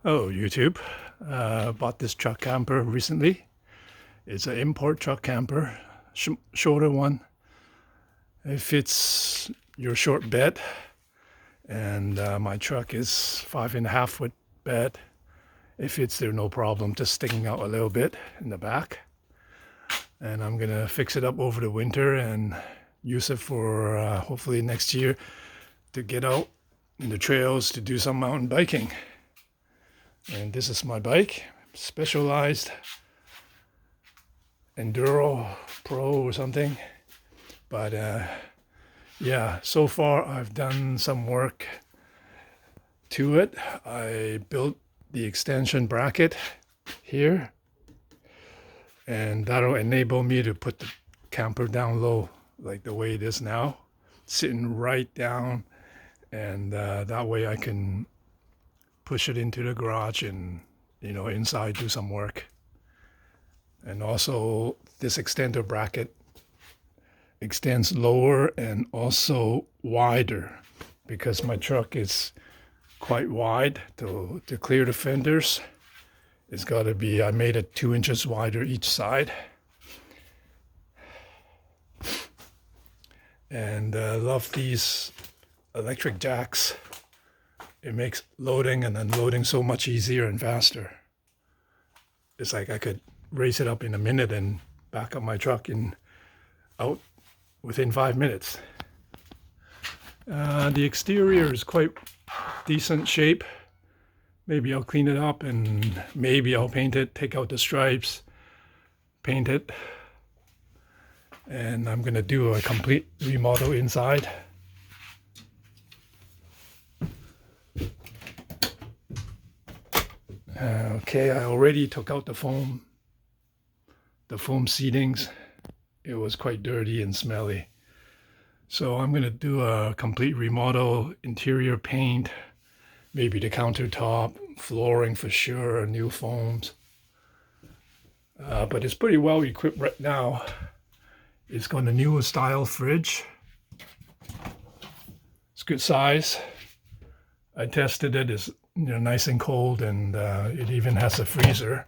Oh, YouTube. Bought this truck camper recently. It's an import truck camper, shorter one. It fits your short bed, and my truck is 5.5 foot bed. It fits there no problem, just sticking out a little bit in the back. And I'm gonna fix it up over the winter and use it for hopefully next year to get out in the trails to do some mountain biking. And this is my bike, Specialized Enduro Pro or something. But yeah, so far I've done some work to it. I built the extension bracket here, and that'll enable me to put the camper down low like the way it is now, sitting right down, and that way I can push it into the garage and, inside do some work. And also this extender bracket extends lower and also wider because my truck is quite wide. To clear the fenders, it's got to be, I made it 2 inches wider each side. And I love these electric jacks. It makes loading and unloading so much easier and faster. It's like I could raise it up in a minute and back up my truck out within 5 minutes. The exterior is quite decent shape. Maybe I'll clean it up and maybe I'll paint it, take out the stripes, paint it. And I'm gonna do a complete remodel inside. Okay, I already took out the foam seatings. It was quite dirty and smelly. So I'm going to do a complete remodel, interior paint, maybe the countertop, flooring for sure, new foams. But it's pretty well equipped right now. It's got a new style fridge. It's good size. I tested it. It's nice and cold, and it even has a freezer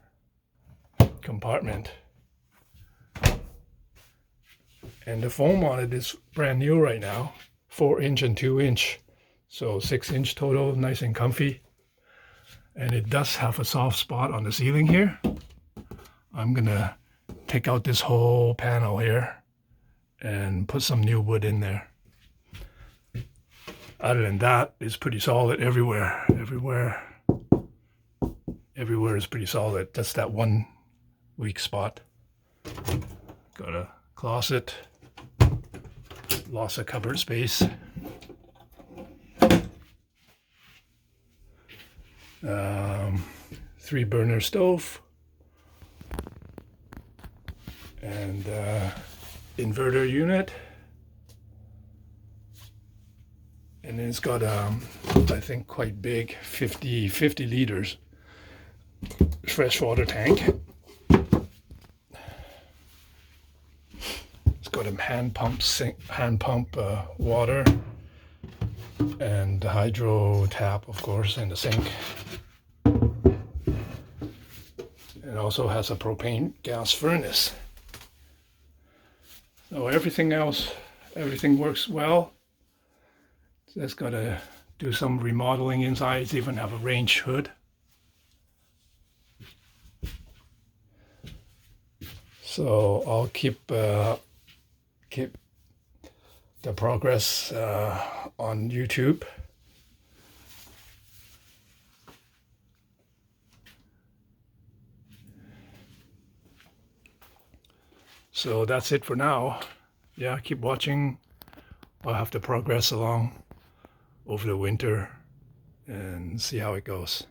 compartment. And the foam on it is brand new right now, 4-inch and 2-inch, so 6-inch total, nice and comfy. And it does have a soft spot on the ceiling here. I'm gonna take out this whole panel here and put some new wood in there. Other than that, it's pretty solid everywhere. Everywhere is pretty solid. Just that one weak spot. Got a closet. Lots of cupboard space. 3-burner stove. And inverter unit. And it's got, I think, quite big, 50 liters freshwater tank. It's got a hand pump water, and the hydro tap, of course, and the sink. It also has a propane gas furnace. So everything works well. Just got to do some remodeling inside. It's even have a range hood. So I'll keep the progress on YouTube. So that's it for now. Yeah, keep watching. I'll have to progress along over the winter and see how it goes.